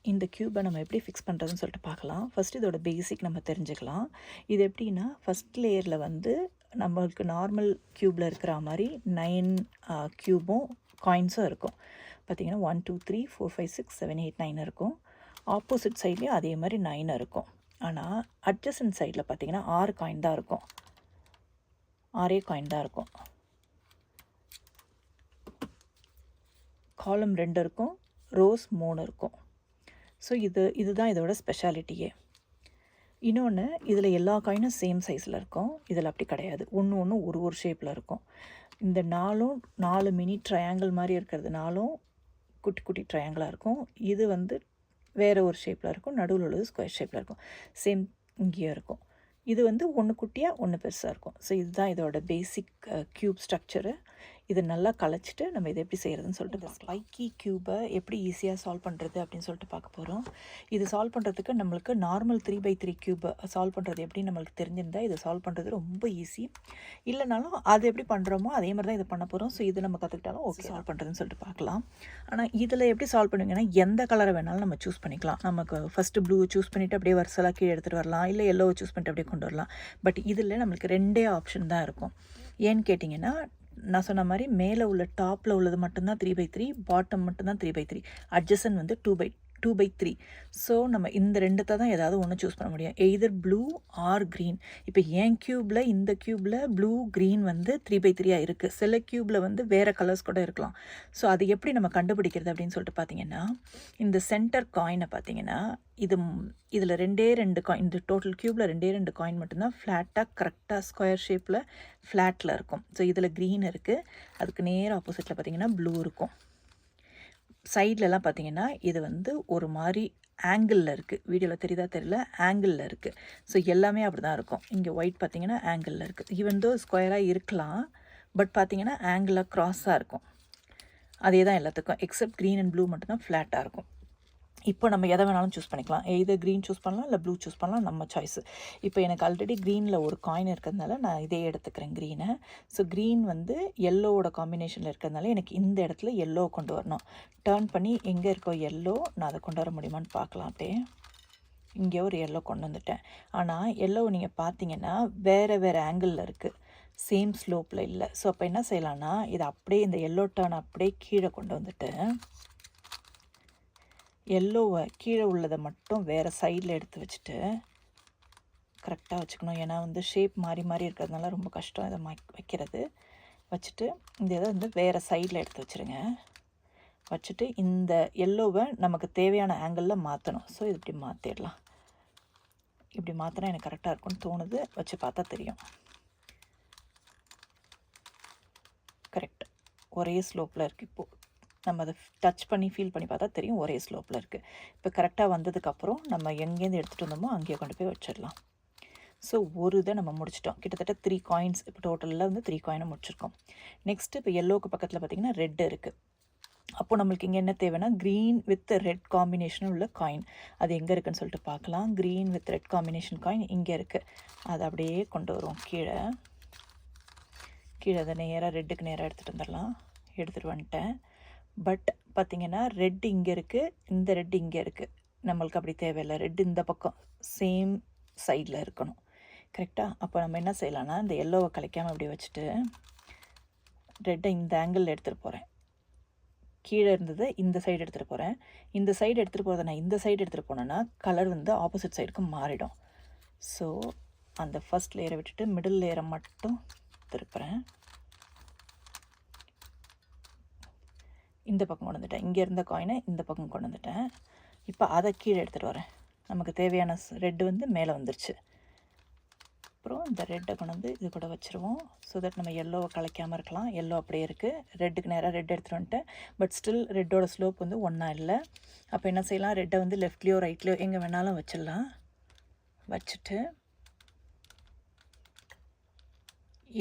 இந்த க்யூபை நம்ம எப்படி ஃபிக்ஸ் பண்ணுறதுன்னு சொல்லிட்டு பார்க்கலாம். ஃபஸ்ட்டு இதோட பேசிக் நம்ம தெரிஞ்சுக்கலாம். இது எப்படின்னா, ஃபஸ்ட் லேயரில் வந்து நம்மளுக்கு நார்மல் க்யூப்பில் இருக்கிற மாதிரி 9 க்யூபும் காயின்ஸும் இருக்கும். பார்த்திங்கன்னா 1 2 3 4 5 6 7 8 9 இருக்கும். ஆப்போசிட் சைட்லேயும் அதே மாதிரி 9 இருக்கும். ஆனால் அட்ஜசன்ட் சைடில் பார்த்திங்கன்னா 6 காயின் தான் இருக்கும். 6 காயின் தான் இருக்கும். காலம் 2 இருக்கும், ரோஸ் 3 இருக்கும். ஸோ இதுதான் இதோட ஸ்பெஷாலிட்டியே. இன்னொன்று, இதில் எல்லா காயினும் சேம் சைஸில் இருக்கும். இதில் அப்படி கிடையாது. ஒன்று ஒரு ஷேப்பில் இருக்கும். இந்த 4 மினி ட்ரையாங்கிள் மாதிரி இருக்கிறது 4 குட்டி குட்டி ட்ரையாங்கிளாக இருக்கும். இது வந்து வேறு ஒரு ஷேப்பில் இருக்கும். நடுவில் உள்ளது ஸ்கொயர் ஷேப்பில் இருக்கும். சேம் இங்கேயும் இருக்கும். இது வந்து ஒன்று குட்டியாக ஒன்று பெருசாக இருக்கும். ஸோ இதுதான் இதோட பேசிக் க்யூப் ஸ்ட்ரக்சரு. இதை நல்லா கலைச்சிட்டு நம்ம இதை எப்படி செய்கிறதுன்னு சொல்லிட்டு இந்த ஸ்பைக்கி க்யூபை எப்படி ஈஸியாக சால்வ் பண்ணுறது அப்படின்னு சொல்லிட்டு பார்க்க போகிறோம். இது சால்வ் பண்ணுறதுக்கு நம்மளுக்கு நார்மல் 3x3 க்யூபை சால்வ் பண்ணுறது எப்படி நம்மளுக்கு தெரிஞ்சிருந்தால் இதை சால்வ் பண்ணுறது ரொம்ப ஈஸி. இல்லைனாலும் அது எப்படி பண்ணுறோமோ அதே மாதிரி தான் இதை பண்ண போகிறோம். ஸோ இது நம்ம கற்றுக்கிட்டாலும் ஓகே சால்வ் பண்ணுறதுன்னு சொல்லிட்டு பார்க்கலாம். ஆனால் இதில் எப்படி சால்வ் பண்ணுவீங்கன்னா, எந்த கலரை வேணாலும் நம்ம சூஸ் பண்ணிக்கலாம். நமக்கு ஃபஸ்ட்டு ப்ளூ சூஸ் பண்ணிவிட்டு அப்படியே வரிசலாக கீழே எடுத்துகிட்டு வரலாம், இல்லை எல்லோவை சூஸ் பண்ணிட்டு அப்படியே கொண்டு வரலாம். பட் இதில் நம்மளுக்கு 2 ஆப்ஷன் தான் இருக்கும். ஏன்னு கேட்டிங்கன்னா, நான் சொன்ன மாதிரி மேலே உள்ள டாப்பில் உள்ளது மட்டும்தான் 3x3, பாட்டம் மட்டும்தான் 3x3, அட்ஜசன் வந்து 2x3. ஸோ நம்ம இந்த 2த்தை தான் ஏதாவது ஒன்று சூஸ் பண்ண முடியும். Either blue or green. இப்போ என் க்யூப்பில் இந்த க்யூப்பில் ப்ளூ க்ரீன் வந்து 3x3 இருக்குது. சில க்யூப்பில் வந்து வேறு கலர்ஸ் கூட இருக்கலாம். ஸோ அது எப்படி நம்ம கண்டுபிடிக்கிறது அப்படின்னு சொல்லிட்டு பார்த்தீங்கன்னா, இந்த சென்டர் காயினை பார்த்தீங்கன்னா, இதில் 2 காயின், இந்த டோட்டல் க்யூப்பில் 2 காயின் மட்டும்தான் ஃப்ளாட்டாக கரெக்டாக ஸ்கொயர் ஷேப்பில் ஃப்ளாட்டில் இருக்கும். ஸோ இதில் க்ரீன் இருக்குது. அதுக்கு நேர் ஆப்போசிட்டில் பார்த்தீங்கன்னா ப்ளூ இருக்கும். சைட்லலாம் பார்த்தீங்கன்னா இது வந்து ஒரு மாதிரி ஆங்கிளில் இருக்குது. வீடியோவில் தெரியுதா தெரியல, ஆங்கிளில் இருக்குது. ஸோ எல்லாமே அப்படி தான் இருக்கும். இங்கே ஒயிட் பார்த்தீங்கன்னா ஆங்கிளில் இருக்குது. ஈவன் தோ ஸ்கொயராக இருக்கலாம், பட் பார்த்தீங்கன்னா ஆங்கிளில் க்ராஸாக இருக்கும். அதே தான் எல்லாத்துக்கும், எக்ஸப்ட் க்ரீன் அண்ட் ப்ளூ மட்டும்தான் ஃப்ளாட்டாக இருக்கும். இப்போ நம்ம எதை வேணாலும் சூஸ் பண்ணிக்கலாம். எய்தர் க்ரீன் சூஸ் பண்ணலாம், இல்லை ப்ளூ சூஸ் பண்ணலாம், நம்ம சாய்ஸு. இப்போ எனக்கு ஆல்ரெடி க்ரீனில் ஒரு காயின் இருக்கிறதுனால நான் இதே எடுத்துக்கிறேன், க்ரீனை. ஸோ க்ரீன் வந்து எல்லோவோட காம்பினேஷனில் இருக்கிறதுனால எனக்கு இந்த இடத்துல எல்லோ கொண்டு வரணும். டர்ன் பண்ணி எங்கே இருக்கோ எல்லோ, நான் அதை கொண்டு வர முடியுமான்னு பார்க்கலாம். அப்படியே இங்கே ஒரு எல்லோ கொண்டு வந்துட்டேன். ஆனால் எல்லோ நீங்கள் பார்த்தீங்கன்னா வேறு ஆங்கிளில் இருக்குது, சேம் ஸ்லோப்பில் இல்லை. ஸோ அப்போ என்ன செய்யலான்னா, இதை அப்படியே இந்த எல்லோ டர்ன் அப்படியே கீழே கொண்டு வந்துட்டு எல்லோவை கீழே உள்ளதை மட்டும் வேறு சைடில் எடுத்து வச்சுட்டு கரெக்டாக வச்சுக்கணும். ஏன்னா வந்து ஷேப் மாறி இருக்கிறதுனால ரொம்ப கஷ்டம் இதை வைக்கிறது. வச்சுட்டு இந்த இதை வந்து வேறு சைடில் எடுத்து வச்சுருங்க. வச்சுட்டு இந்த எல்லோவை நமக்கு தேவையான ஆங்கிளில் மாற்றணும். ஸோ இது இப்படி மாற்றிடலாம். இப்படி மாற்றினா எனக்கு கரெக்டாக இருக்கும்னு தோணுது. வச்சு பார்த்தா தெரியும். கரெக்ட், ஒரே ஸ்லோப்பில் இருக்குது. இப்போது நம்ம அதை டச் பண்ணி ஃபீல் பண்ணி பார்த்தா தெரியும், ஒரே ஸ்லோப்பில் இருக்குது. இப்போ கரெக்டாக வந்ததுக்கப்புறம் நம்ம எங்கேருந்து எடுத்துகிட்டு வந்தோமோ அங்கேயே கொண்டு போய் வச்சிடலாம். ஸோ ஒரு இதை நம்ம முடிச்சிட்டோம். கிட்டத்தட்ட 3 காயின்ஸ் இப்போ டோட்டலில் வந்து 3 காயினை முடிச்சிருக்கோம். நெக்ஸ்ட்டு இப்போ எல்லோவுக்கு பக்கத்தில் பார்த்திங்கன்னா ரெட் இருக்குது. அப்போது நம்மளுக்கு இங்கே என்ன தேவைன்னா, க்ரீன் வித் ரெட் காம்பினேஷன் உள்ள காயின். அது எங்கே இருக்குதுன்னு சொல்லிட்டு பார்க்கலாம். Green with red combination coin இங்கே இருக்குது. அதை அப்படியே கொண்டு வருவோம் கீழே. அதை நேராக ரெட்டுக்கு நேராக எடுத்துகிட்டு வந்துடலாம். எடுத்துகிட்டு வந்துட்டேன். பட் பார்த்திங்கன்னா ரெட் இங்கே இருக்குது, இந்த ரெட் இங்கே இருக்குது. நம்மளுக்கு அப்படி தேவையில்லை. ரெட் இந்த பக்கம் சேம் சைடில் இருக்கணும். கரெக்டாக? அப்போ நம்ம என்ன செய்யலாம்னா, இந்த எல்லோவை கலைக்காமல் அப்படி வச்சுட்டு ரெட்டை இந்த ஆங்கிளில் எடுத்துகிட்டு போகிறேன். கீழே இருந்தது இந்த சைடு எடுத்துகிட்டு போகிறேன். இந்த சைடு எடுத்துகிட்டு போகிறத நான் இந்த சைடு எடுத்துகிட்டு போனேன்னா கலர் வந்து ஆப்போசிட் சைடுக்கு மாறிடும். ஸோ அந்த ஃபஸ்ட் லேயரை விட்டுட்டு மிடில் லேயரை மட்டும் திருப்புறேன். இந்த பக்கம் கொண்டு வந்துட்டேன். இங்கே இருந்த காயினை இந்த பக்கம் கொண்டு வந்துட்டேன். இப்போ அதை கீழே எடுத்துகிட்டு வரேன். நமக்கு தேவையான ரெட்டு வந்து மேலே வந்துருச்சு. அப்புறம் இந்த ரெட்டை கொண்டு வந்து இது கூட வச்சுருவோம். ஸோ தட் நம்ம எல்லோவை கலைக்காமல் இருக்கலாம். எல்லோ அப்படியே இருக்குது. ரெட்டுக்கு நேராக ரெட் எடுத்துகிட்டு வந்துட்டேன். பட் ஸ்டில் ரெட்டோட ஸ்லோப் வந்து ஒன்றா இல்லை. அப்போ என்ன செய்யலாம், ரெட்டை வந்து லெஃப்ட்லேயோ ரைட்லேயோ எங்கே வேணாலும் வச்சிடலாம். வச்சுட்டு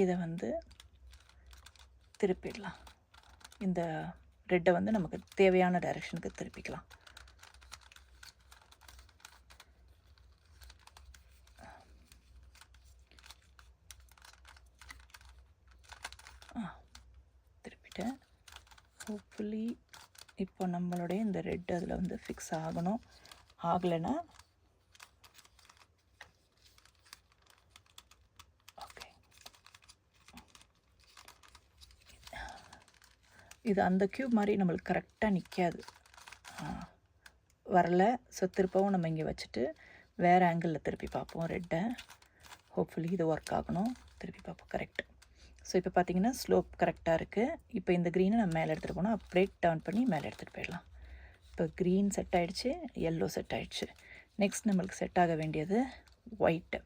இதை வந்து திருப்பிடலாம். இந்த ரெட்டை வந்து நமக்கு தேவையான டைரெக்ஷனுக்கு திருப்பிக்கலாம். திருப்பிட்டேன். ஹோப்ஃபுல்லி இப்போ நம்மளுடைய இந்த ரெட் அதில் வந்து ஃபிக்ஸ் ஆகணும். ஆகலைன்னா ஓகே, இது அந்த க்யூப் மாதிரி நம்மளுக்கு கரெக்டாக நிற்காது, வரல. ஸோ திருப்பவும் நம்ம இங்கே வச்சுட்டு வேறு ஆங்கிளில் திருப்பி பார்ப்போம் ரெட்டை. ஹோப்ஃபுல்லி இது ஒர்க் ஆகணும். திருப்பி பார்ப்போம். கரெக்ட். ஸோ இப்போ பார்த்தீங்கன்னா ஸ்லோப் கரெக்டாக இருக்குது. இப்போ இந்த க்ரீனை நம்ம மேலே எடுத்துகிட்டு போனால் அப்படியே டர்ன் பண்ணி மேலே எடுத்துகிட்டு போயிடலாம். இப்போ க்ரீன் செட் ஆகிடுச்சு, எல்லோ செட் ஆகிடுச்சு. நெக்ஸ்ட் நம்மளுக்கு செட் ஆக வேண்டியது ஒயிட்டு.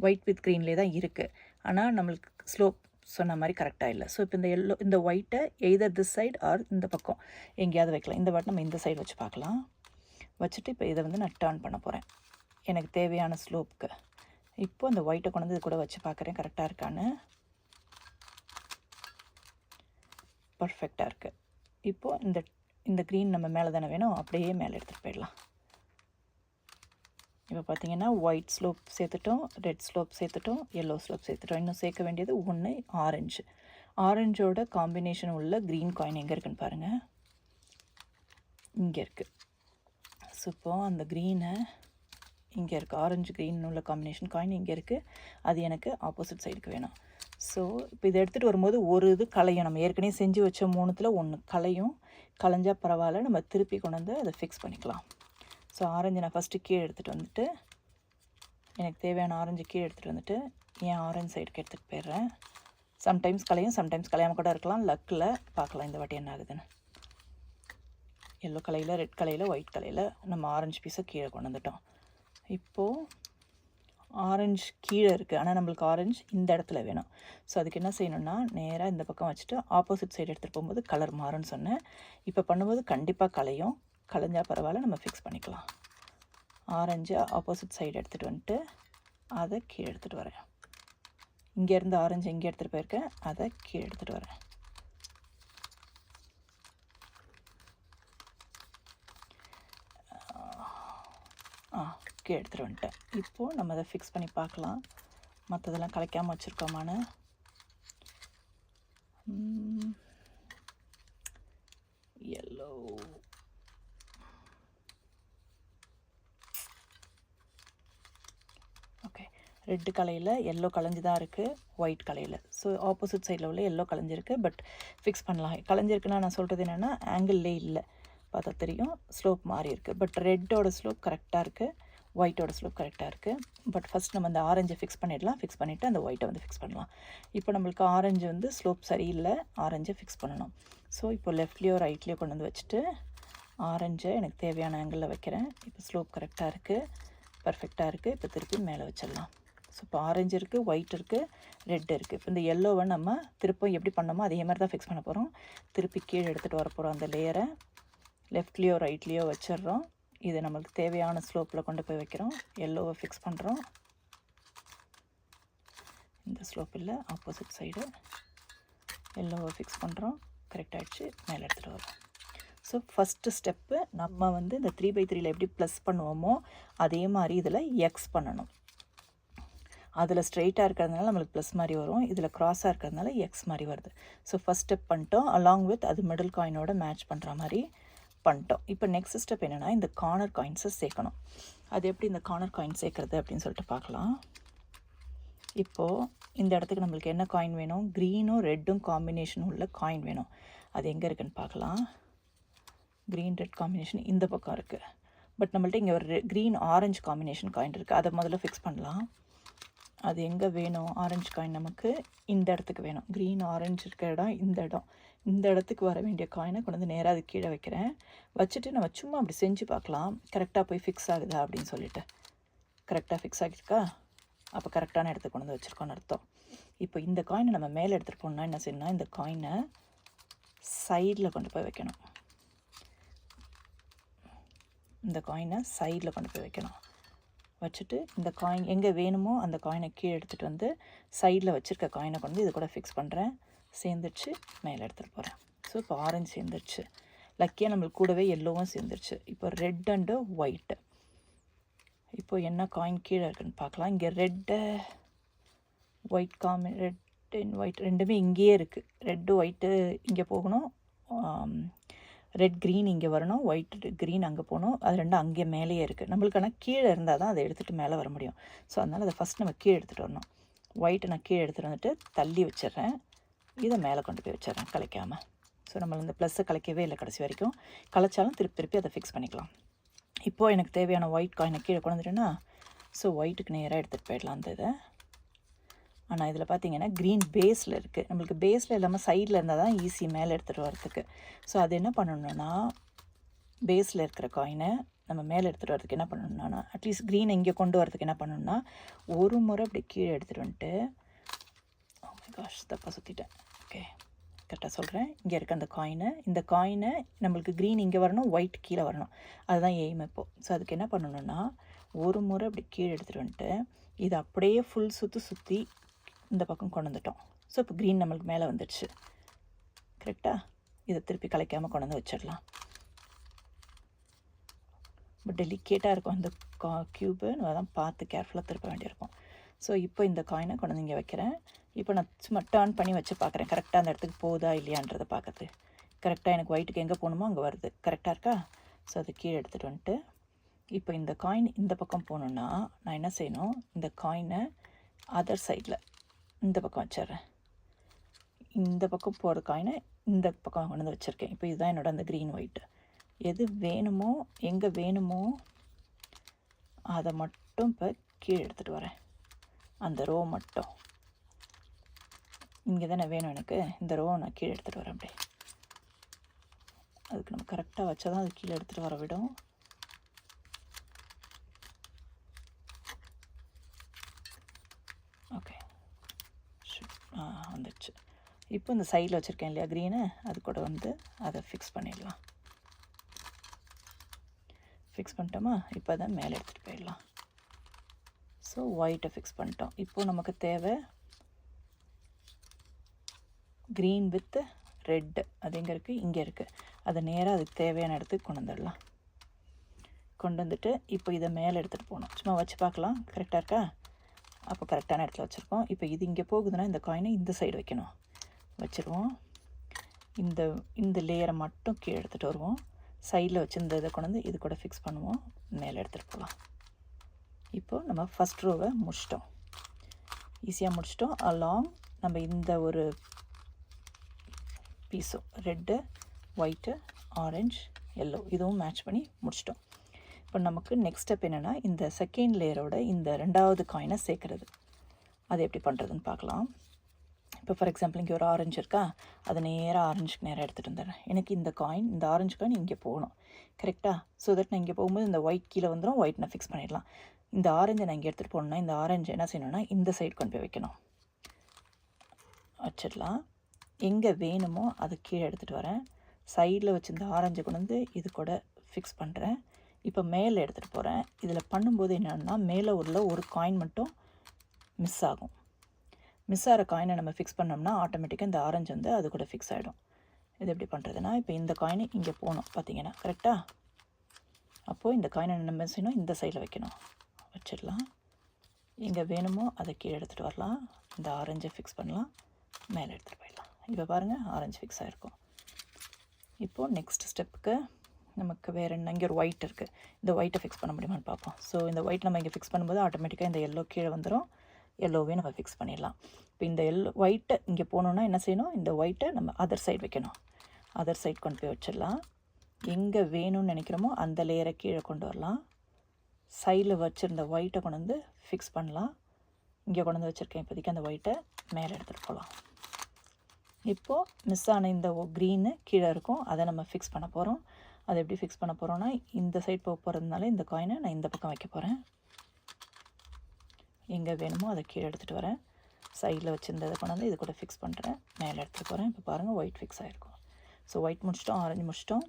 ஒயிட் வித் க்ரீன்லேயே தான் இருக்குது, ஆனால் நம்மளுக்கு ஸ்லோப் சொன்ன மாதிரி கரெக்டாக இல்லை. ஸோ இப்போ இந்த ஒயிட்டை எய்தர் திஸ் சைடு ஆர் இந்த பக்கம் எங்கேயாவது வைக்கலாம். இந்த வாட்டி நம்ம இந்த சைடு வச்சு பார்க்கலாம். வச்சுட்டு இப்போ இதை வந்து நான் டர்ன் பண்ண போகிறேன் எனக்கு தேவையான ஸ்லோப்புக்கு. இப்போ அந்த ஒயிட்டை கொண்டு வந்து இது கூட வச்சு பார்க்குறேன் கரெக்டாக இருக்கான்னு. பர்ஃபெக்டாக இருக்குது. இப்போது இந்த க்ரீன் நம்ம மேலே தானே வேணும், அப்படியே மேலே எடுத்துகிட்டு போயிடலாம். இப்போ பார்த்தீங்கன்னா ஒயிட் ஸ்லோப் சேர்த்துட்டோம், ரெட் ஸ்லோப் சேர்த்துட்டோம், எல்லோ ஸ்லோப் சேர்த்துட்டோம். இன்னும் சேர்க்க வேண்டியது ஒன்று ஆரஞ்சு. ஆரஞ்சோட காம்பினேஷன் உள்ள க்ரீன் காயின் எங்கே இருக்குன்னு பாருங்கள், இங்கே இருக்குது. ஸோ இப்போது அந்த க்ரீனை இங்கே இருக்குது, ஆரஞ்சு க்ரீன் உள்ள காம்பினேஷன் காயின் இங்கே இருக்குது. அது எனக்கு ஆப்போசிட் சைடுக்கு வேணும். ஸோ இப்போ இதை எடுத்துகிட்டு வரும்போது ஒரு இது கலையும், நம்ம ஏற்கனவே செஞ்சு வச்ச 3ல் 1 கலையும். கலைஞ்சால் பரவாயில்ல, நம்ம திருப்பி கொண்டு வந்து அதை ஃபிக்ஸ் பண்ணிக்கலாம். ஸோ ஆரஞ்சு நான் ஃபஸ்ட்டு கீழே எடுத்துகிட்டு வந்துட்டு, எனக்கு தேவையான ஆரஞ்சு கீழே எடுத்துகிட்டு வந்துட்டு என் ஆரஞ்சு சைடுக்கு எடுத்துகிட்டு போயிடுறேன். சம்டைம்ஸ் கலையும், சம்டைம்ஸ் கலையாமல் கூட இருக்கலாம். லக்கில் பார்க்கலாம் இந்த வாட்டி என்ன ஆகுதுன்னு. எல்லோ கலையில், ரெட் கலையில், ஒயிட் கலையில் நம்ம ஆரஞ்சு பீஸை கீழே கொண்டு வந்துட்டோம். இப்போது ஆரஞ்சு கீழே இருக்குது, ஆனால் நம்மளுக்கு ஆரஞ்சு இந்த இடத்துல வேணும். ஸோ அதுக்கு என்ன செய்யணுன்னா, நேராக இந்த பக்கம் வச்சுட்டு ஆப்போசிட் சைடு எடுத்துகிட்டு போகும்போது கலர் மாறும்னு சொன்னேன். இப்போ பண்ணும்போது கண்டிப்பாக கலையும், கலைஞ்சால் பரவாயில்ல, நம்ம ஃபிக்ஸ் பண்ணிக்கலாம். ஆரஞ்சு ஆப்போசிட் சைடு எடுத்துகிட்டு வந்துட்டு அதை கீழே எடுத்துகிட்டு வரேன். இங்கேருந்து ஆரஞ்சு எங்கே எடுத்துகிட்டு போயிருக்கேன், அதை கீழே எடுத்துகிட்டு வரேன். கீழே எடுத்துகிட்டு வந்துட்டேன். இப்போது நம்ம அதை ஃபிக்ஸ் பண்ணி பார்க்கலாம், மற்றதெல்லாம் கலைக்காமல் வச்சுருக்கோமான்னு. எல்லோ, ஓகே, ரெட்டு கலையில் எல்லோ கலைஞ்சி தான் இருக்குது, ஒயிட் கலையில். ஸோ ஆப்போசிட் சைடில் உள்ள எல்லோ கலைஞ்சிருக்கு, பட் ஃபிக்ஸ் பண்ணலாம். கலைஞ்சிருக்குன்னா நான் சொல்கிறது என்னென்னா ஆங்கிள்லே இல்லை, பார்த்தா தெரியும், ஸ்லோப் மாறி இருக்குது. பட் ரெட்டோட ஸ்லோப் கரெக்டாக இருக்குது, ஒயிட்டோட ஸ்லோப் கரெக்டாக இருக்குது. பட் ஃபஸ்ட் நம்ம அந்த ஆரஞ்சை ஃபிக்ஸ் பண்ணிடலாம். ஃபிக்ஸ் பண்ணிவிட்டு அந்த ஒயிட்டை வந்து ஃபிக்ஸ் பண்ணலாம். இப்போ நம்மளுக்கு ஆரஞ்சு வந்து ஸ்லோப் சரியில்லை, ஆரஞ்சை ஃபிக்ஸ் பண்ணணும். ஸோ இப்போ லெஃப்ட்லேயோ ரைட்லேயோ கொண்டு வந்து வச்சுட்டு ஆரஞ்சை எனக்கு தேவையான ஆங்கிளில் வைக்கிறேன். இப்போ ஸ்லோப் கரெக்டாக இருக்குது, பர்ஃபெக்டாக இருக்குது. இப்போ திருப்பி மேலே வச்சிடலாம். ஸோ இப்போ ஆரஞ்சு இருக்குது, ஒயிட் இருக்குது, ரெட் இருக்குது. இப்போ இந்த எல்லோவை நம்ம திருப்பம் எப்படி பண்ணோமோ அதே மாதிரி தான் ஃபிக்ஸ் பண்ண போகிறோம். திருப்பி கீழே எடுத்துகிட்டு வர போகிறோம். அந்த லேயரை லெஃப்ட்லேயோ ரைட்லேயோ வச்சிடுறோம். இது நம்மளுக்கு தேவையான ஸ்லோப்பில் கொண்டு போய் வைக்கிறோம். எல்லோவை ஃபிக்ஸ் பண்ணுறோம். இந்த ஸ்லோப் இல்லை, ஆப்போசிட் சைடு எல்லோவை ஃபிக்ஸ் பண்ணுறோம். கரெக்ட் ஆகிடுச்சு, மேலே எடுத்துகிட்டு வரோம். ஸோ ஃபஸ்ட்டு ஸ்டெப்பு நம்ம வந்து இந்த 3/3 எப்படி ப்ளஸ் பண்ணுவோமோ அதே மாதிரி இதில் எக்ஸ் பண்ணணும். அதில் ஸ்ட்ரெயிட்டாக இருக்கிறதுனால நம்மளுக்கு ப்ளஸ் மாதிரி வரும், இதில் க்ராஸாக இருக்கிறதுனால எக்ஸ் மாதிரி வருது. ஸோ ஃபஸ்ட் ஸ்டெப் பண்ணிட்டோம், அலாங் வித் அது மிடில் காயினோட மேட்ச் பண்ணுற மாதிரி பண்ணிட்டோம். இப்போ நெக்ஸ்ட் ஸ்டெப் என்னென்னா, இந்த கார்னர் காயின்ஸை சேர்க்கணும். அது எப்படி இந்த கார்னர் காயின் சேர்க்குறது அப்படின்னு சொல்லிட்டு பார்க்கலாம். இப்போது இந்த இடத்துக்கு நம்மளுக்கு என்ன காயின் வேணும், க்ரீனும் ரெட்டும் காம்பினேஷன் உள்ள காயின் வேணும். அது எங்கே இருக்குதுன்னு பார்க்கலாம். க்ரீன் ரெட் காம்பினேஷன் இந்த பக்கம் இருக்குது. பட் நம்மள்ட்ட இங்கே ஒரு க்ரீன் ஆரஞ்சு காம்பினேஷன் காயின் இருக்குது. அதை முதல்ல ஃபிக்ஸ் பண்ணலாம். அது எங்கே வேணும், ஆரஞ்சு காயின் நமக்கு இந்த இடத்துக்கு வேணும். க்ரீன் ஆரஞ்சு இருக்கிற இடம் இந்த இடம். இந்த இடத்துக்கு வர வேண்டிய காயினை கொண்டு வந்து நேராக அது கீழே வைக்கிறேன். வச்சுட்டு நம்ம சும்மா அப்படி செஞ்சு பார்க்கலாம், கரெக்டாக போய் ஃபிக்ஸ் ஆகுதா அப்படின்னு சொல்லிட்டு. கரெக்டாக ஃபிக்ஸ் ஆகிருக்கா, அப்போ கரெக்டான இடத்துக்கு கொண்டு வந்து வச்சுருக்கோன்னு அர்த்தம். இப்போ இந்த காயினை நம்ம மேலே எடுத்துகிட்டு போகணுன்னா என்ன செய்யணும்னா, இந்த காயினை சைடில் கொண்டு போய் வைக்கணும். இந்த காயினை சைடில் கொண்டு போய் வைக்கணும். வச்சுட்டு இந்த காயின் எங்கே வேணுமோ அந்த காயினை கீழே எடுத்துகிட்டு வந்து சைடில் வச்சுருக்க காயினை கொண்டு இது கூட ஃபிக்ஸ் பண்ணுறேன். சேர்ந்துருச்சு, மேலே எடுத்துகிட்டு போகிறேன். ஸோ இப்போ ஆரஞ்சு சேர்ந்துருச்சு, லக்கியாக நம்மளுக்கு கூடவே எல்லோவும் சேர்ந்துருச்சு. இப்போ ரெட் அண்டு ஒயிட்டு. இப்போ என்ன காயின் கீழே இருக்குன்னு பார்க்கலாம். இங்கே red white red and white ரெண்டுமே இங்கேயே இருக்குது. ரெட்டு ஒயிட்டு இங்கே போகணும், ரெட் க்ரீன் இங்கே வரணும், ஒயிட் க்ரீன் அங்கே போகணும். அது ரெண்டும் அங்கே மேலேயே இருக்குது. நம்மளுக்கு ஆனால் கீழே இருந்தால் தான் அதை எடுத்துகிட்டு மேலே வர முடியும். ஸோ அதனால் அதை ஃபஸ்ட் நம்ம கீழே எடுத்துகிட்டு வரணும். ஒயிட்டை நான் கீழே எடுத்துகிட்டு வந்துட்டு தள்ளி வச்சிடுறேன். இதை மேலே கொண்டு போய் வச்சிடுறேன் கலைக்காமல். ஸோ நம்ம இந்த ப்ளஸ்ஸை கலைக்கவே இல்லை கடைசி வரைக்கும். கலைச்சாலும் திருப்பி அதை ஃபிக்ஸ் பண்ணிக்கலாம். இப்போது எனக்கு தேவையான ஒயிட் காயினை கீழே கொண்டு வந்துட்டேன்னா ஸோ ஒயிட்டுக்கு நேராக எடுத்துகிட்டு போயிடலாம் அந்த இதை. ஆனால் இதில் பார்த்தீங்கன்னா க்ரீன் பேஸில் இருக்குது. நம்மளுக்கு பேஸில் இல்லாமல் சைடில் இருந்தால் தான் ஈஸி மேலே எடுத்துகிட்டு வரத்துக்கு. ஸோ அது என்ன பண்ணணுன்னா பேஸில் இருக்கிற காயினை நம்ம மேலே எடுத்துகிட்டு வரதுக்கு என்ன பண்ணணுன்னா அட்லீஸ்ட் க்ரீனை இங்கே கொண்டு வரதுக்கு என்ன பண்ணணுன்னா ஒரு முறை அப்படி கீழே எடுத்துகிட்டு வந்துட்டு காஷ் தப்பாக சுற்றிட்டேன். ஓகே கரெக்டாக சொல்கிறேன். இங்கே இருக்க அந்த காயினை இந்த காயினை நம்மளுக்கு க்ரீன் இங்கே வரணும், ஒயிட் கீழே வரணும். அதுதான் எய்ம் இப்போது. ஸோ அதுக்கு என்ன பண்ணணுன்னா ஒரு முறை அப்படி கீழே எடுத்துகிட்டு வந்துட்டு இதை அப்படியே ஃபுல் சுற்றி இந்த பக்கம் கொண்டு வந்துட்டோம். ஸோ இப்போ க்ரீன் நம்மளுக்கு மேலே வந்துடுச்சு. கரெக்டாக இதை திருப்பி கலைக்காமல் கொண்டு வந்து வச்சிடலாம். பட் டெலிகேட்டாக இருக்கும் இந்த க்யூபு. நம்ம தான் பார்த்து கேர்ஃபுல்லாக திருப்ப வேண்டியிருக்கும். ஸோ இப்போ இந்த காயினை கொண்டு வந்து இங்கே வைக்கிறேன். இப்போ நான் சும்மா டர்ன் பண்ணி வச்சு பார்க்குறேன் கரெக்டாக அந்த இடத்துக்கு போகுதா இல்லையான்றதை பார்க்குறது. கரெக்டாக எனக்கு ஒயிட்டுக்கு எங்கே போகணுமோ அங்கே வருது. கரெக்டாக இருக்கா? ஸோ அது கீழே எடுத்துகிட்டு வந்துட்டு இப்போ இந்த காயின் இந்த பக்கம் போகணுன்னா நான் என்ன செய்யணும், இந்த காயினை அதர் சைடில் இந்த பக்கம் வச்சிட்றேன். இந்த பக்கம் போகிற காயினை இந்த பக்கம் கொண்டு வந்து வச்சுருக்கேன். இப்போ இதுதான் என்னோட அந்த க்ரீன் ஒயிட்டு. எது வேணுமோ எங்கே வேணுமோ அதை மட்டும் இப்போ கீழே எடுத்துகிட்டு வரேன். அந்த ரோ மட்டும் இங்கே தானே வேணும் எனக்கு. இந்த ரோ நான் கீழே எடுத்துகிட்டு வரேன். அப்படியே அதுக்கு நம்ம கரெக்டாக வச்சா தான் அது கீழே எடுத்துகிட்டு வர விடும். ஓகே வந்துடுச்சு. இப்போ இந்த சைடில் வச்சுருக்கேன் இல்லையா க்ரீனு, அது கூட வந்து அதை ஃபிக்ஸ் பண்ணிடலாம். ஃபிக்ஸ் பண்ணிட்டோமா? இப்போ அதை மேலே எடுத்துகிட்டு போயிடலாம். ஸோ ஒயிட்டை ஃபிக்ஸ் பண்ணிட்டோம். இப்போது நமக்கு தேவை க்ரீன் வித் ரெட்டு. அது எங்கே இருக்குது? இங்கே இருக்குது. அதை நேராக அதுக்கு தேவையான இடத்துக்கு கொண்டு வந்துடலாம். கொண்டு வந்துட்டு இப்போ இதை மேலே எடுத்துகிட்டு போகணும். சும்மா வச்சு பார்க்கலாம் கரெக்டாக இருக்கா? அப்போ கரெக்டான இடத்துல வச்சுருக்கோம். இப்போ இது இங்கே போகுதுன்னா இந்த காயினை இந்த சைடு வைக்கணும். வச்சுருவோம். இந்த லேயரை மட்டும் கீழே எடுத்துகிட்டு வருவோம். சைடில் வச்சு இந்த இதை கொண்டு வந்து இது கூட ஃபிக்ஸ் பண்ணுவோம். மேலே எடுத்துகிட்டு போகலாம். இப்போது நம்ம ஃபஸ்ட் ரோவை முடிச்சிட்டோம். ஈஸியாக முடிச்சிட்டோம். அலாங் நம்ம இந்த ஒரு பீஸும் ரெட்டு, ஒயிட்டு, ஆரஞ்சு, எல்லோ இதுவும் மேட்ச் பண்ணி முடிச்சிட்டோம். இப்போ நமக்கு நெக்ஸ்ட் ஸ்டெப் என்னென்னா இந்த செகண்ட் லேயரோட இந்த ரெண்டாவது காயினை சேர்க்குறது. அது எப்படி பண்ணுறதுன்னு பார்க்கலாம். இப்போ ஃபார் எக்ஸாம்பிள் இங்கே ஒரு ஆரஞ்சு இருக்கா, அதை நேராக ஆரஞ்சுக்கு நேராக எடுத்துகிட்டு வந்துடுறேன். எனக்கு இந்த காயின் இந்த ஆரஞ்சு காயின் இங்கே போகணும். கரெக்டாக? ஸோ தட் நான் இங்கே போகும்போது இந்த ஒயிட் கீழே வந்துடும். ஒயிட் நான் ஃபிக்ஸ் பண்ணிடலாம். இந்த ஆரஞ்சை நான் இங்கே எடுத்துகிட்டு போகணுன்னா இந்த ஆரஞ்சு என்ன செய்யணும்னா இந்த சைடு கொண்டு போய் வைக்கணும். வச்சிடலாம். எங்கே வேணுமோ அதை கீழே எடுத்துகிட்டு வரேன். சைடில் வச்சு இந்த ஆரஞ்சை கொண்டு வந்து இது கூட ஃபிக்ஸ் பண்ணுறேன். இப்போ மேலே எடுத்துகிட்டு போகிறேன். இதில் பண்ணும்போது என்னென்னா மேலே உள்ள ஒரு காயின் மட்டும் மிஸ் ஆகும். மிஸ் ஆகிற காயினை நம்ம ஃபிக்ஸ் பண்ணோம்னா ஆட்டோமேட்டிக்காக இந்த ஆரஞ்சு வந்து அது கூட ஃபிக்ஸ் ஆகிடும். இது எப்படி பண்ணுறதுனா இப்போ இந்த காயினை இங்கே போகணும் பார்த்தீங்கன்னா கரெக்டாக. அப்போது இந்த காயினை நம்ம செய்யணும் இந்த சைடில் வைக்கணும். வச்சிடலாம். எங்கே வேணுமோ அதை கீழே எடுத்துகிட்டு வரலாம். இந்த ஆரஞ்சை ஃபிக்ஸ் பண்ணலாம். மேலே எடுத்துகிட்டு போயிடலாம். இப்போ பாருங்கள் ஆரஞ்சு ஃபிக்ஸ் ஆகிருக்கும். இப்போது நெக்ஸ்ட் ஸ்டெப்புக்கு நமக்கு வேறு என்ன, இங்கே ஒரு ஒயிட் இருக்குது. இந்த ஒயிட்டை ஃபிக்ஸ் பண்ண முடியுமான்னு பார்ப்போம். ஸோ இந்த ஒயிட் நம்ம இங்கே ஃபிக்ஸ் பண்ணும்போது ஆட்டோமேட்டிக்காக இந்த எல்லோ கீழே வந்துடும். எல்லோவே நம்ம ஃபிக்ஸ் பண்ணிடலாம். இப்போ இந்த ஒயிட்டை இங்கே போகணுன்னா என்ன செய்யணும், இந்த ஒயிட்டை நம்ம அதர் சைடு வைக்கணும். அதர் சைடு கொண்டு போய் வச்சிடலாம். எங்கே வேணும்னு நினைக்கிறோமோ அந்த லேயரை கீழே கொண்டு வரலாம். சைடில் வச்சுருந்த ஒயிட்டை கொண்டு வந்து ஃபிக்ஸ் பண்ணலாம். இங்கே கொண்டு வந்து வச்சுருக்கேன் இப்போதைக்கு அந்த ஒயிட்டை மேலே எடுத்துகிட்டு போகலாம். இப்போது மிஸ் ஆன இந்த க்ரீனு கீழே இருக்கும். அதை நம்ம ஃபிக்ஸ் பண்ண போகிறோம். அதை எப்படி ஃபிக்ஸ் பண்ண போகிறோன்னா இந்த சைட் போக போகிறதுனால இந்த காயினை நான் இந்த பக்கம் வைக்க போகிறேன். எங்கே வேணுமோ அதை கீழே எடுத்துகிட்டு வரேன். சைடில் வச்சுருந்ததை கொண்டு வந்து இது கூட ஃபிக்ஸ் பண்ணுறேன். மேலே எடுத்துகிட்டு போகிறேன். இப்போ பாருங்கள் ஒயிட் ஃபிக்ஸ் ஆகிருக்கும். ஸோ ஒயிட் முடிச்சிட்டோம், ஆரஞ்சு முடிச்சிட்டோம்.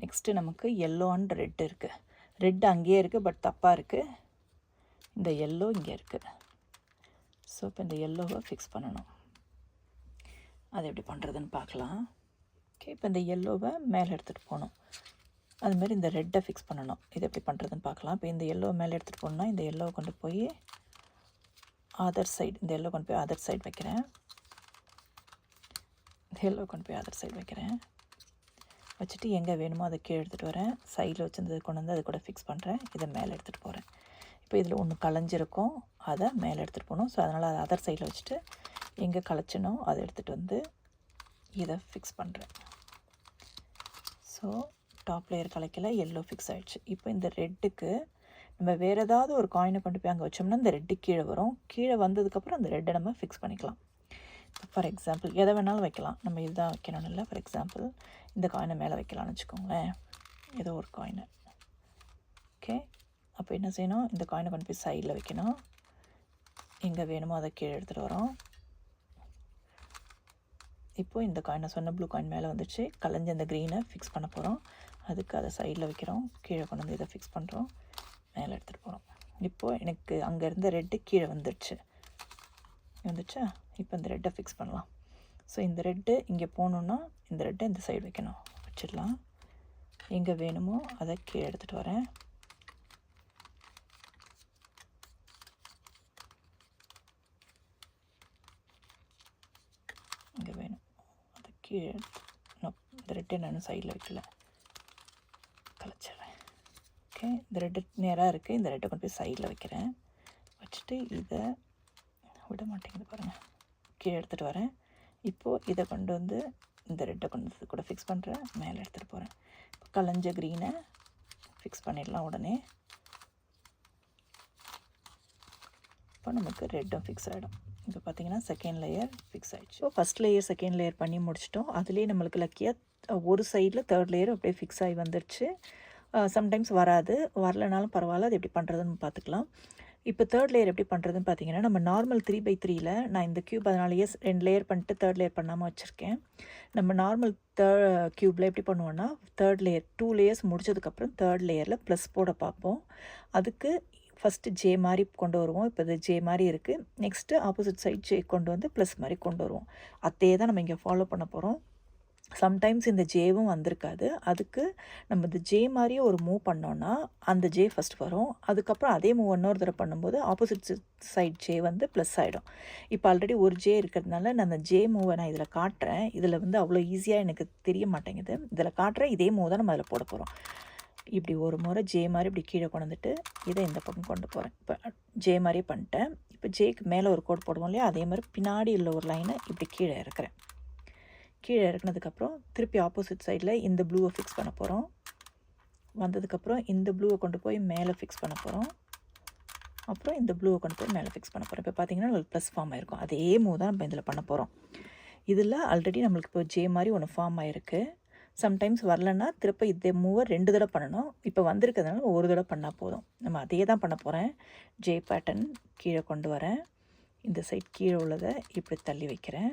நெக்ஸ்ட்டு நமக்கு எல்லோ அண்ட் ரெட் இருக்குது. ரெட் அங்கேயே இருக்குது, பட் தப்பாக இருக்குது. இந்த எல்லோ இங்கே இருக்குது. ஸோ இப்போ இந்த எல்லோவை ஃபிக்ஸ் பண்ணணும். அது எப்படி பண்ணுறதுன்னு பார்க்கலாம். ஓகே, இப்போ இந்த எல்லோவை மேலே எடுத்துகிட்டு போகணும். அதுமாதிரி இந்த ரெட்டை ஃபிக்ஸ் பண்ணணும். இது எப்படி பண்ணுறதுன்னு பார்க்கலாம். இப்போ இந்த எல்லோவை மேலே எடுத்துகிட்டு போகணுன்னா இந்த எல்லோவை கொண்டு போய் அதர் சைடு, இந்த எல்லோ கொண்டு போய் அதர் சைடு வைக்கிறேன். இந்த எல்லோ கொண்டு போய் அதர் சைடு வைக்கிறேன். வச்சுட்டு எங்கே வேணுமோ அதை கீழே எடுத்துகிட்டு வரேன். சைடில் வச்சுருந்தது கொண்டு வந்து அது கூட ஃபிக்ஸ் பண்ணுறேன். இதை மேலே எடுத்துகிட்டு போகிறேன். இப்போ இதில் ஒன்று கலைஞ்சிருக்கும், அதை மேலே எடுத்துகிட்டு போகணும். ஸோ அதனால் அதை அதர் சைடில் வச்சுட்டு எங்கே கலைச்சனோ அதை எடுத்துகிட்டு வந்து இதை ஃபிக்ஸ் பண்ணுறேன். ஸோ டாப் லேயர் கலைக்கல, எல்லோ ஃபிக்ஸ் ஆகிடுச்சு. இப்போ இந்த ரெட்டுக்கு நம்ம வேறு ஏதாவது ஒரு காயினை கொண்டு போய் அங்கே வச்சோம்னா இந்த ரெட்டு கீழே வரும். கீழே வந்ததுக்கப்புறம் அந்த ரெட்டை நம்ம ஃபிக்ஸ் பண்ணிக்கலாம். ஃபார் எக்ஸாம்பிள் எதை வேணாலும் வைக்கலாம். நம்ம இதுதான் வைக்கணும்னு இல்லை. ஃபார் எக்ஸாம்பிள் இந்த காயினை மேலே வைக்கலாம்னு வச்சுக்கோங்களேன். ஏதோ ஒரு காயினை. ஓகே, அப்போ என்ன செய்யணும்? இந்த காயினை கொண்டு போய் சைடில் வைக்கணும். எங்கே வேணுமோ அதை கீழே எடுத்துகிட்டு வரோம். இப்போது இந்த காயினை சொன்ன ப்ளூ காயின் மேலே வந்துடுச்சு. கலைஞ்ச அந்த க்ரீனை ஃபிக்ஸ் பண்ண போகிறோம். அதுக்கு அதை சைடில் வைக்கிறோம். கீழே கொண்டு வந்து இதை ஃபிக்ஸ் பண்ணுறோம். மேலே எடுத்துகிட்டு போகிறோம். இப்போது எனக்கு அங்கே இருந்த ரெட்டு கீழே வந்துடுச்சா? இப்போ இந்த ரெட்டை ஃபிக்ஸ் பண்ணலாம். ஸோ இந்த ரெட்டு இங்கே போகணுன்னா இந்த ரெட்டை இந்த சைடு வைக்கணும். வச்சிடலாம். எங்கே வேணுமோ அதை கீழே எடுத்துகிட்டு வரேன். இங்கே வேணும் அதை கீழே இந்த ரெட்டை நான் சைடில் வைக்கல, கலைச்சிடுறேன். ஓகே, இந்த ரெட்டு நேராக இருக்குது. இந்த ரெட்டை கொண்டு போய் சைடில் வைக்கிறேன். வச்சுட்டு இதை விட மாட்டேங்குது பாருங்கள், கீழே எடுத்துகிட்டு வரேன். இப்போது இதை கொண்டு வந்து இந்த ரெட்டை கொண்டு வந்து கூட ஃபிக்ஸ் பண்ணுறேன். மேலே எடுத்துகிட்டு போகிறேன். இப்போ கலைஞ்ச க்ரீனை ஃபிக்ஸ் பண்ணிடலாம் உடனே. இப்போ நமக்கு ரெட்டும் ஃபிக்ஸ் ஆகிடும். இப்போ பார்த்திங்கன்னா செகண்ட் லேயர் ஃபிக்ஸ் ஆகிடுச்சு. இப்போ ஃபஸ்ட் லேயர் செகண்ட் லேயர் பண்ணி முடிச்சிட்டோம். அதுலேயே நம்மளுக்கு லக்கியாக ஒரு சைடில் தேர்ட் லேயர் அப்படியே ஃபிக்ஸ் ஆகி வந்துடுச்சு. சம்டைம்ஸ் வராது, வரலனாலும் பரவாயில்ல. அது எப்படி பண்ணுறதுன்னு பார்த்துக்கலாம். இப்போ தேர்ட் லேயர் எப்படி பண்ணுறதுன்னு பார்த்தீங்கன்னா, நம்ம நார்மல் 3x3ல் நான் இந்த க்யூப் அதனாலேயே 2 லேயர் பண்ணிட்டு தேர்ட் லேயர் பண்ணாமல் வச்சுருக்கேன். நம்ம நார்மல் க்யூப்பில் எப்படி பண்ணுவோன்னா, தேர்ட் லேயர் 2 லேயர்ஸ் முடிச்சதுக்கப்புறம் தேர்ட் லேயரில் ப்ளஸ் போட பார்ப்போம். அதுக்கு ஃபஸ்ட்டு ஜே மாதிரி கொண்டு வருவோம். இப்போ இது ஜே மாதிரி இருக்குது. நெக்ஸ்ட்டு ஆப்போசிட் சைட் ஜே கொண்டு வந்து ப்ளஸ் மாதிரி கொண்டு வருவோம். அதே தான் நம்ம இங்கே ஃபாலோ பண்ண போகிறோம். சம்டைம்ஸ் இந்த ஜேவும் வந்திருக்காது. அதுக்கு நம்ம இந்த ஜே மாதிரியே ஒரு மூவ் பண்ணோன்னா அந்த ஜே ஃபஸ்ட் வரும். அதுக்கப்புறம் அதே மூவ் இன்னொரு தடவை பண்ணும்போது ஆப்போசிட் சைட் ஜே வந்து ப்ளஸ் ஆகிடும். இப்போ ஆல்ரெடி ஒரு ஜே இருக்கிறதுனால நான் அந்த ஜே மூவை நான் இதில் காட்டுறேன். இதில் வந்து அவ்வளோ ஈஸியாக எனக்கு தெரிய மாட்டேங்குது. இதில் காட்டுறேன். இதே மூவ் தான் நம்ம அதில் போட போகிறோம். இப்படி ஒரு முறை ஜே மாதிரி இப்படி கீழே கொண்டு வந்துட்டு இதை இந்த பக்கம் கொண்டு போகிறேன். இப்போ ஜே மாதிரியே பண்ணிட்டேன். இப்போ ஜேக்கு மேலே ஒரு கோட் போடுவோம் இல்லையா, அதே மாதிரி பின்னாடி உள்ள ஒரு லைனை இப்படி கீழே இறக்குறேன். கீழே இறக்குனதுக்கப்புறம் திருப்பி ஆப்போசிட் சைடில் இந்த ப்ளூவை ஃபிக்ஸ் பண்ண போகிறோம். வந்ததுக்கப்புறம் இந்த ப்ளூவை கொண்டு போய் மேலே ஃபிக்ஸ் பண்ண போகிறோம். அப்புறம் இந்த ப்ளூவை கொண்டு போய் மேலே ஃபிக்ஸ் பண்ண போகிறோம். இப்போ பார்த்திங்கன்னா நம்மளுக்கு ப்ளஸ் ஃபார்ம் ஆகிருக்கும். அதே மூவ் தான் நம்ம இதில் பண்ண போகிறோம். இதில் ஆல்ரெடி நம்மளுக்கு இப்போ ஜே மாதிரி ஒன்று ஃபார்ம் ஆகிருக்கு. சம்டைம்ஸ் வரலன்னா திருப்ப இதே மூவை 2 தடவை பண்ணணும். இப்போ வந்திருக்கிறதுனால ஒரு தடவை பண்ணால் போதும். நம்ம அதே தான் பண்ண போகிறேன். ஜே பேட்டர்ன் கீழே கொண்டு வரேன். இந்த சைட் கீழே உள்ளதை இப்படி தள்ளி வைக்கிறேன்.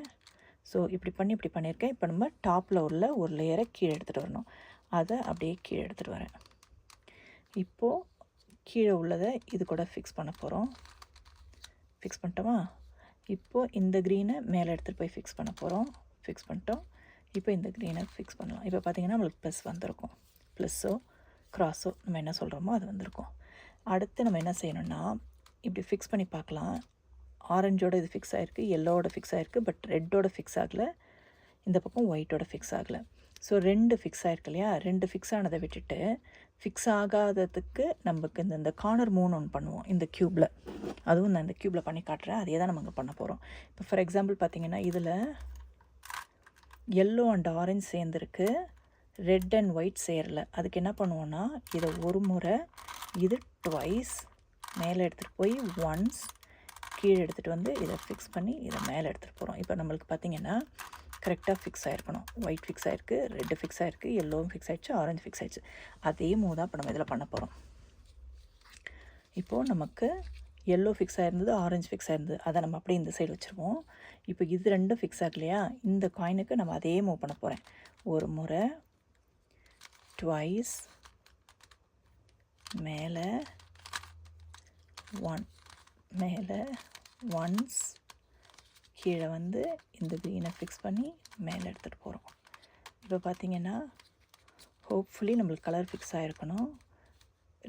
ஸோ இப்படி பண்ணியிருக்கேன். இப்போ நம்ம டாப்பில் உள்ள ஒரு லேயரை கீழே எடுத்துகிட்டு வரணும். அதை அப்படியே கீழே எடுத்துகிட்டு வரேன். இப்போது கீழே உள்ளதை இது கூட ஃபிக்ஸ் பண்ண போகிறோம். ஃபிக்ஸ் பண்ணிட்டோமா? இப்போது இந்த க்ரீனை மேலே எடுத்துகிட்டு போய் ஃபிக்ஸ் பண்ண போகிறோம். ஃபிக்ஸ் பண்ணிட்டோம். இப்போ இந்த க்ரீனை ஃபிக்ஸ் பண்ணலாம். இப்போ பார்த்திங்கன்னா நம்மளுக்கு ப்ளஸ் வந்திருக்கும். ப்ளஸ்ஸோ க்ராஸோ நம்ம என்ன சொல்கிறோமோ அது வந்திருக்கும். அடுத்து நம்ம என்ன செய்யணும்னா, இப்படி ஃபிக்ஸ் பண்ணி பார்க்கலாம். ஆரஞ்சோட இது ஃபிக்ஸ் ஆகிருக்கு, எல்லோவோட ஃபிக்ஸ் ஆகிருக்கு, பட் ரெட்டோட ஃபிக்ஸ் ஆகலை. இந்த பக்கம் ஒயிட்டோட ஃபிக்ஸ் ஆகலை. ஸோ 2 ஃபிக்ஸ் ஆகிருக்கு இல்லையா? 2 ஃபிக்ஸ் ஆனதை விட்டுட்டு ஃபிக்ஸ் ஆகாததுக்கு நமக்கு இந்த கார்னர் மூணு ஒன்று பண்ணுவோம் இந்த க்யூப்பில். அதுவும் நான் இந்த க்யூப்பில் பண்ணி காட்டுறேன். அதே தான் நம்ம இங்கே பண்ண போகிறோம். இப்போ ஃபார் எக்ஸாம்பிள் பார்த்திங்கன்னா இதில் எல்லோ அண்ட் ஆரஞ்சு சேர்ந்துருக்கு, ரெட் அண்ட் ஒயிட் சேரலை. அதுக்கு என்ன பண்ணுவோன்னா, இதை ஒரு முறை, இது ட்வைஸ் மேலே எடுத்துகிட்டு போய் ஒன்ஸ் கீழே எடுத்துகிட்டு வந்து இதை ஃபிக்ஸ் பண்ணி இதை மேலே எடுத்துகிட்டு போகிறோம். இப்போ நம்மளுக்கு பார்த்திங்கன்னா கரெக்டாக ஃபிக்ஸ் ஆகிருக்கணும். ஒயிட் ஃபிக்ஸ் ஆகிருக்கு, ரெட்டு ஃபிக்ஸ் ஆகிருக்கு, எல்லோவும் ஃபிக்ஸ் ஆகிடுச்சு, ஆரஞ்சு ஃபிக்ஸ் ஆகிடுச்சு. அதே மூவ் தான் இப்போ நம்ம இதில் பண்ண போகிறோம். இப்போது நமக்கு எல்லோ ஃபிக்ஸ் ஆகிருந்தது, ஆரஞ்சு ஃபிக்ஸ் ஆகிருந்தது, அதை நம்ம அப்படியே இந்த சைடு வச்சுருவோம். இப்போ இது 2 ஃபிக்ஸ் ஆகலையா? இந்த காயினுக்கு நம்ம அதே மூவ் பண்ண போகிறேன். ஒரு முறை, ட்வைஸ் மேலே, மேலே ஒன்ஸ் கீழே வந்து இந்த க்ரீனை ஃபிக்ஸ் பண்ணி மேலே எடுத்துகிட்டு போகிறோம். இப்போ பார்த்திங்கன்னா ஹோப்ஃபுல்லி நம்மளுக்கு கலர் ஃபிக்ஸ் ஆகிருக்கணும்.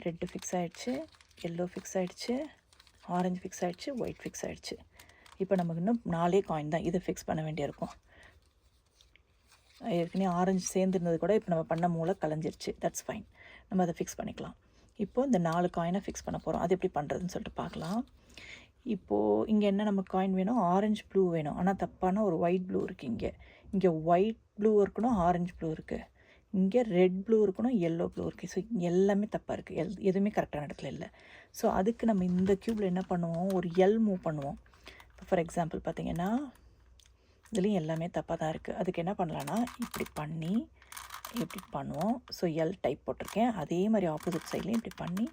ரெட்டு ஃபிக்ஸ் ஆகிடுச்சு, எல்லோ ஃபிக்ஸ் ஆகிடுச்சு, ஆரஞ்சு ஃபிக்ஸ் ஆகிடுச்சு, ஒயிட் ஃபிக்ஸ் ஆகிடுச்சு. இப்போ நமக்கு இன்னும் 4 காயின் தான். இதை ஃபிக்ஸ் பண்ண வேண்டியிருக்கும். ஏற்கனவே ஆரஞ்சு சேர்ந்துருந்தது கூட இப்போ நம்ம பண்ண மூளை கலைஞ்சிருச்சு. That's fine. நம்ம அதை ஃபிக்ஸ் பண்ணிக்கலாம். இப்போது இந்த 4 காயினை ஃபிக்ஸ் பண்ண போகிறோம். அது எப்படி பண்ணுறதுன்னு சொல்லிட்டு பார்க்கலாம். இப்போது இங்கே என்ன நமக்கு காயின் வேணும்? ஆரஞ்சு ப்ளூ வேணும். ஆனால் தப்பான ஒரு ஒயிட் ப்ளூ இருக்குது இங்கே. இங்கே ஒயிட் ப்ளூ இருக்கணும், ஆரஞ்சு ப்ளூ இருக்குது. இங்கே ரெட் ப்ளூ இருக்கணும், எல்லோ ப்ளூ இருக்குது. ஸோ எல்லாமே தப்பாக இருக்குது. எதுவுமே கரெக்டான இடத்துல இல்லை. ஸோ அதுக்கு நம்ம இந்த க்யூப்பில் என்ன பண்ணுவோம்? ஒரு எல் மூவ் பண்ணுவோம். இப்போ ஃபார் எக்ஸாம்பிள் பார்த்திங்கன்னா இதுலேயும் எல்லாமே தப்பாக தான் இருக்குது. அதுக்கு என்ன பண்ணலான்னா இப்படி பண்ணி இப்படி பண்ணுவோம். ஸோ எல் டைப் போட்டிருக்கேன். அதே மாதிரி ஆப்போசிட் சைட்லேயும் இப்படி பண்ணி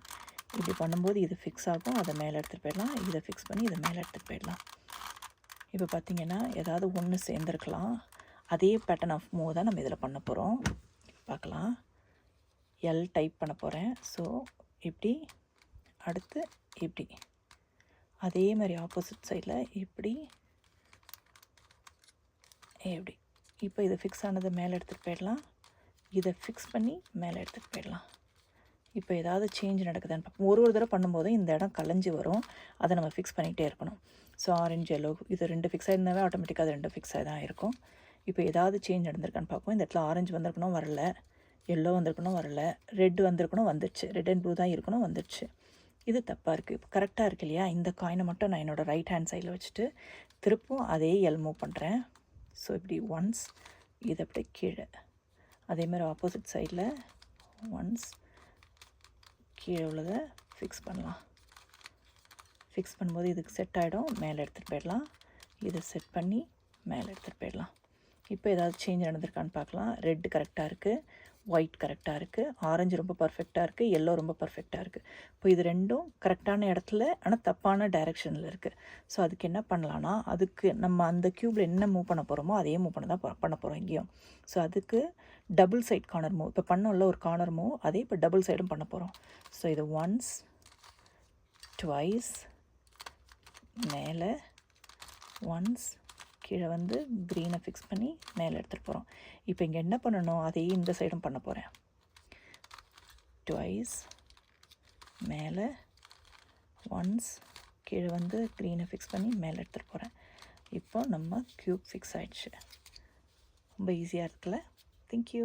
இப்படி பண்ணும்போது இது ஃபிக்ஸ் ஆகும். அதை மேலே எடுத்துகிட்டு போயிடலாம். இதை ஃபிக்ஸ் பண்ணி இதை மேலே எடுத்துகிட்டு போயிடலாம். இப்போ பார்த்திங்கன்னா ஏதாவது ஒன்று சேர்ந்துருக்கலாம். அதே பேட்டர்ன் ஆஃப் மூவ் தான் நம்ம இதில் பண்ண போகிறோம். பார்க்கலாம். எல் டைப் பண்ண போகிறேன். ஸோ இப்படி அடுத்து இப்படி அதே மாதிரி ஆப்போசிட் சைடில் இப்படி இப்படி. இப்போ இதை ஃபிக்ஸ் ஆனதை மேலே எடுத்துகிட்டு போயிடலாம். இதை ஃபிக்ஸ் பண்ணி மேலே எடுத்துகிட்டு போயிடலாம். இப்போ ஏதாவது சேஞ்ச் நடக்குதான்னு பார்ப்போம். ஒரு தடவை பண்ணும்போது இந்த இடம் கலைஞ்சி வரும். அதை நம்ம ஃபிக்ஸ் பண்ணிகிட்டே இருக்கணும். ஸோ ஆரஞ்சு எல்லோ இது 2 ஃபிக்ஸ் ஆகிருந்தாவே ஆட்டோமேட்டிக்காக அது 2 ஃபிக்ஸ் ஆகி தான் இருக்கும். இப்போ ஏதாவது சேஞ்ச் நடந்திருக்கான்னு பார்ப்போம். இந்த இடத்துல ஆரஞ்சு வந்திருக்கணும், வரல. எல்லோ வந்திருக்கணும், வரல. ரெட் வந்திருக்கணும், வந்துடுச்சு. ரெட் அண்ட் ப்ளூ தான் இருக்கணும், வந்துடுச்சு. இது தப்பாக இருக்குது. இப்போ கரெக்டாக இருக்கு இல்லையா? இந்த காயினை மட்டும் நான் என்னோடய ரைட் ஹேண்ட் சைடில் வச்சுட்டு திருப்பும் அதே எல் மூவ் பண்ணுறேன். ஸோ இப்படி ஒன்ஸ், இது அப்படியே கீழே. அதே மாதிரி ஆப்போசிட் சைடில் ஒன்ஸ் கீழே உள்ளதை ஃபிக்ஸ் பண்ணலாம். ஃபிக்ஸ் பண்ணும்போது இதுக்கு செட் ஆகிடும். மேலே எடுத்துகிட்டு போயிடலாம். இதை செட் பண்ணி மேலே எடுத்துகிட்டு போயிடலாம். இப்போ ஏதாவது சேஞ்ச் நடந்திருக்கான்னு பார்க்கலாம். ரெட்டு கரெக்டாக இருக்குது, ஒயிட் கரெக்டாக இருக்குது, ஆரஞ்சு ரொம்ப பர்ஃபெக்டாக இருக்குது, எல்லோ ரொம்ப பர்ஃபெக்டாக இருக்குது. இப்போ இது ரெண்டும் கரெக்டான இடத்துல ஆனால் தப்பான டைரெக்ஷனில் இருக்குது. ஸோ அதுக்கு என்ன பண்ணலான்னா, அதுக்கு நம்ம அந்த க்யூப்பில் என்ன மூவ் பண்ண போகிறோமோ அதே மூவ் பண்ண தான் பண்ண போகிறோம் இங்கேயும். ஸோ அதுக்கு டபுள் சைட் கார்னர் மூவ் இப்போ பண்ணோம்ல ஒரு கார்னர் மூவ், அதே இப்போ டபுள் சைடும் பண்ண போகிறோம். ஸோ இது ஒன்ஸ், ட்வைஸ், மேலே, ஒன்ஸ், கீழே வந்து க்ரீனை ஃபிக்ஸ் பண்ணி மேலே எடுத்துகிட்டு போகிறோம். இப்போ இங்கே என்ன பண்ணணும்? அதையே இந்த சைடும் பண்ண போகிறேன். ட்வைஸ், மேலே, ஒன்ஸ், கீழே வந்து க்ரீனை ஃபிக்ஸ் பண்ணி மேலே எடுத்துகிட்டு போகிறேன். இப்போ நம்ம க்யூப் ஃபிக்ஸ் ஆகிடுச்சு. ரொம்ப ஈஸியாக இருக்குல்ல? தேங்க்யூ.